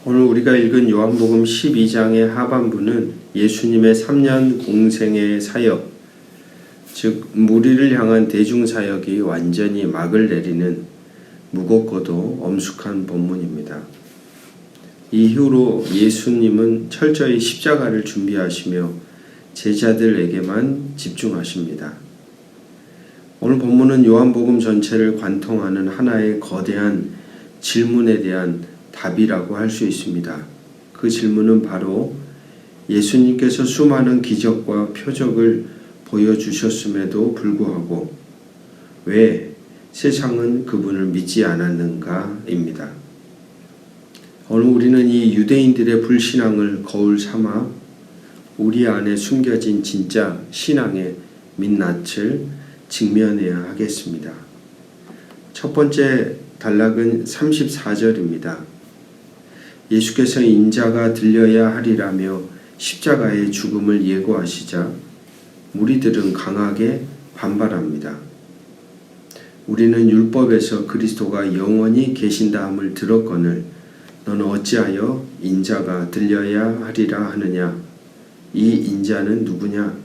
오늘 우리가 읽은 요한복음 12장의 하반부는 예수님의 3년 공생의 사역, 즉 무리를 향한 대중사역이 완전히 막을 내리는 무겁고도 엄숙한 본문입니다. 이후로 예수님은 철저히 십자가를 준비하시며 제자들에게만 집중하십니다. 오늘 본문은 요한복음 전체를 관통하는 하나의 거대한 질문에 대한 답이라고 할 수 있습니다. 그 질문은 바로 예수님께서 수많은 기적과 표적을 보여주셨음에도 불구하고 왜 세상은 그분을 믿지 않았는가입니다. 오늘 우리는 이 유대인들의 불신앙을 거울 삼아 우리 안에 숨겨진 진짜 신앙의 민낯을 직면해야 하겠습니다. 첫 번째 단락은 34절입니다. 예수께서 인자가 들려야 하리라며 십자가의 죽음을 예고하시자 무리들은 강하게 반발합니다. 우리는 율법에서 그리스도가 영원히 계신다함을 들었거늘 너는 어찌하여 인자가 들려야 하리라 하느냐? 이 인자는 누구냐?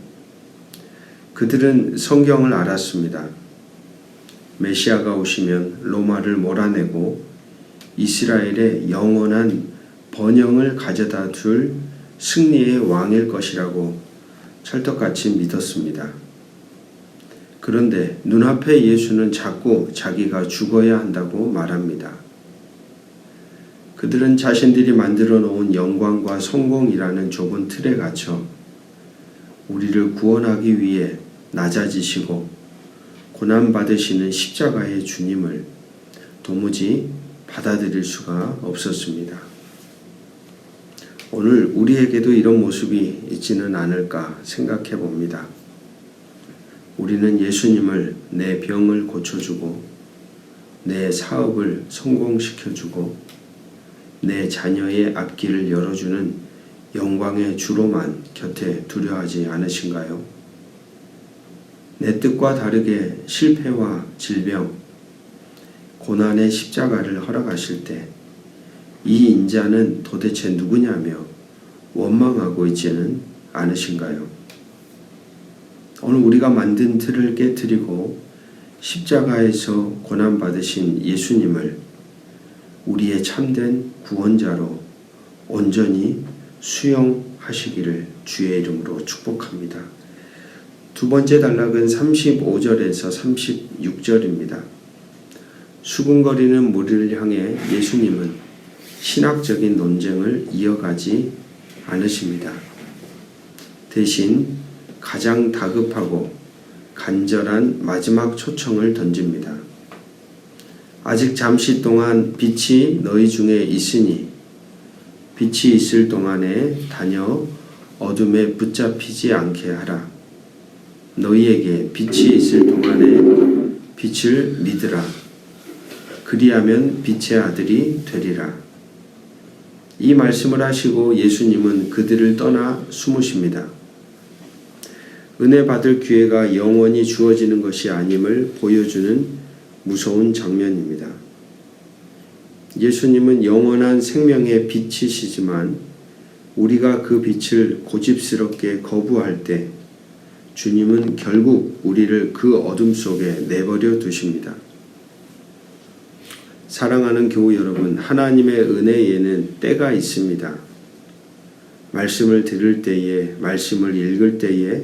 그들은 성경을 알았습니다. 메시아가 오시면 로마를 몰아내고 이스라엘의 영원한 번영을 가져다 둘 승리의 왕일 것이라고 찰떡같이 믿었습니다. 그런데 눈앞에 예수는 자꾸 자기가 죽어야 한다고 말합니다. 그들은 자신들이 만들어 놓은 영광과 성공이라는 좁은 틀에 갇혀 우리를 구원하기 위해 낮아지시고 고난받으시는 십자가의 주님을 도무지 받아들일 수가 없었습니다. 오늘 우리에게도 이런 모습이 있지는 않을까 생각해 봅니다. 우리는 예수님을 내 병을 고쳐주고 내 사업을 성공시켜주고 내 자녀의 앞길을 열어주는 영광의 주로만 곁에 두려 하지 않으신가요? 내 뜻과 다르게 실패와 질병, 고난의 십자가를 허락하실 때 이 인자는 도대체 누구냐며 원망하고 있지는 않으신가요? 오늘 우리가 만든 틀을 깨뜨리고 십자가에서 고난받으신 예수님을 우리의 참된 구원자로 온전히 수용하시기를 주의 이름으로 축복합니다. 두 번째 단락은 35절에서 36절입니다. 수군거리는 무리를 향해 예수님은 신학적인 논쟁을 이어가지 않으십니다. 대신 가장 다급하고 간절한 마지막 초청을 던집니다. 아직 잠시 동안 빛이 너희 중에 있으니 빛이 있을 동안에 다녀 어둠에 붙잡히지 않게 하라. 너희에게 빛이 있을 동안에 빛을 믿으라. 그리하면 빛의 아들이 되리라. 이 말씀을 하시고 예수님은 그들을 떠나 숨으십니다. 은혜 받을 기회가 영원히 주어지는 것이 아님을 보여주는 무서운 장면입니다. 예수님은 영원한 생명의 빛이시지만 우리가 그 빛을 고집스럽게 거부할 때 주님은 결국 우리를 그 어둠 속에 내버려 두십니다. 사랑하는 교우 여러분, 하나님의 은혜에는 때가 있습니다. 말씀을 들을 때에, 말씀을 읽을 때에,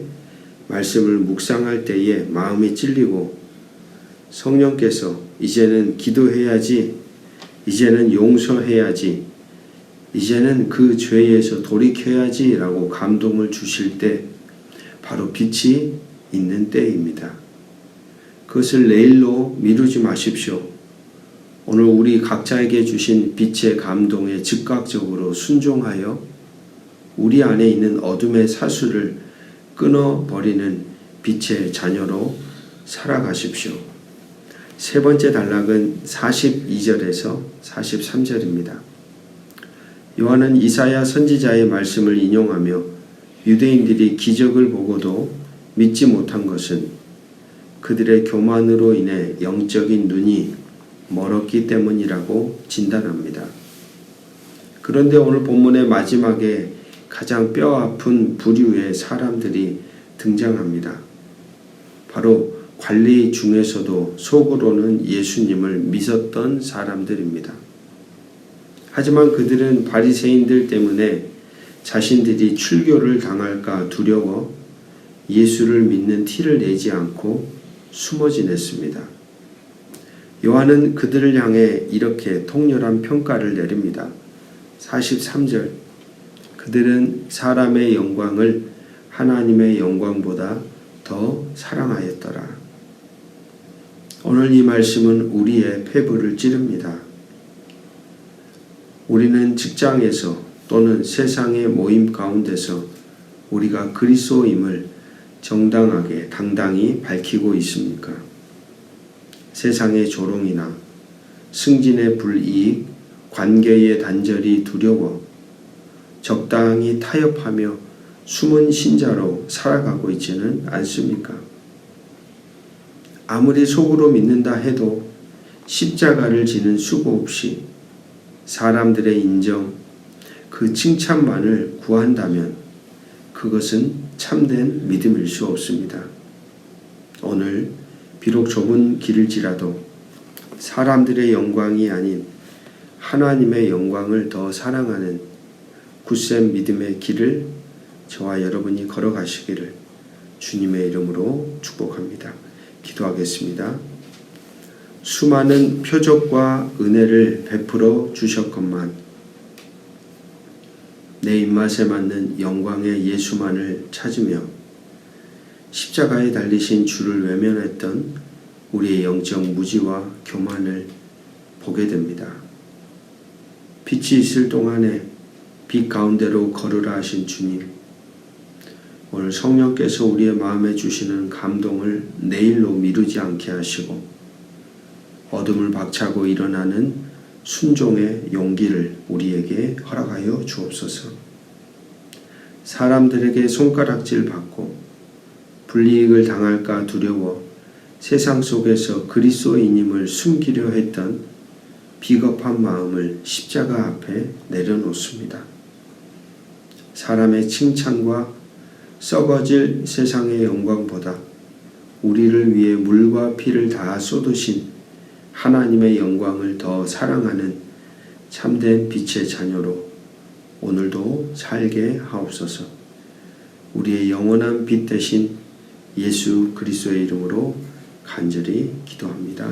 말씀을 묵상할 때에 마음이 찔리고 성령께서 이제는 기도해야지, 이제는 용서해야지, 이제는 그 죄에서 돌이켜야지 라고 감동을 주실 때 바로 빛이 있는 때입니다. 그것을 내일로 미루지 마십시오. 오늘 우리 각자에게 주신 빛의 감동에 즉각적으로 순종하여 우리 안에 있는 어둠의 사수를 끊어버리는 빛의 자녀로 살아가십시오. 세 번째 단락은 42절에서 43절입니다. 요한은 이사야 선지자의 말씀을 인용하며 유대인들이 기적을 보고도 믿지 못한 것은 그들의 교만으로 인해 영적인 눈이 멀었기 때문이라고 진단합니다. 그런데 오늘 본문의 마지막에 가장 뼈아픈 부류의 사람들이 등장합니다. 바로 관리 중에서도 속으로는 예수님을 믿었던 사람들입니다. 하지만 그들은 바리새인들 때문에 자신들이 출교를 당할까 두려워 예수를 믿는 티를 내지 않고 숨어 지냈습니다. 요한은 그들을 향해 이렇게 통렬한 평가를 내립니다. 43절, 그들은 사람의 영광을 하나님의 영광보다 더 사랑하였더라. 오늘 이 말씀은 우리의 폐부를 찌릅니다. 우리는 직장에서 또는 세상의 모임 가운데서 우리가 그리스도임을 정당하게 당당히 밝히고 있습니까? 세상의 조롱이나 승진의 불이익, 관계의 단절이 두려워 적당히 타협하며 숨은 신자로 살아가고 있지는 않습니까? 아무리 속으로 믿는다 해도 십자가를 지는 수고 없이 사람들의 인정, 그 칭찬만을 구한다면 그것은 참된 믿음일 수 없습니다. 오늘 비록 좁은 길일지라도 사람들의 영광이 아닌 하나님의 영광을 더 사랑하는 굳센 믿음의 길을 저와 여러분이 걸어가시기를 주님의 이름으로 축복합니다. 기도하겠습니다. 수많은 표적과 은혜를 베풀어 주셨건만 내 입맛에 맞는 영광의 예수만을 찾으며 십자가에 달리신 주를 외면했던 우리의 영적 무지와 교만을 보게 됩니다. 빛이 있을 동안에 빛 가운데로 걸으라 하신 주님, 오늘 성령께서 우리의 마음에 주시는 감동을 내일로 미루지 않게 하시고 어둠을 박차고 일어나는 순종의 용기를 우리에게 허락하여 주옵소서. 사람들에게 손가락질 받고 불이익을 당할까 두려워 세상 속에서 그리스도인임을 숨기려 했던 비겁한 마음을 십자가 앞에 내려놓습니다. 사람의 칭찬과 썩어질 세상의 영광보다 우리를 위해 물과 피를 다 쏟으신 하나님의 영광을 더 사랑하는 참된 빛의 자녀로 오늘도 살게 하옵소서. 우리의 영원한 빛 되신 예수 그리스도의 이름으로 간절히 기도합니다.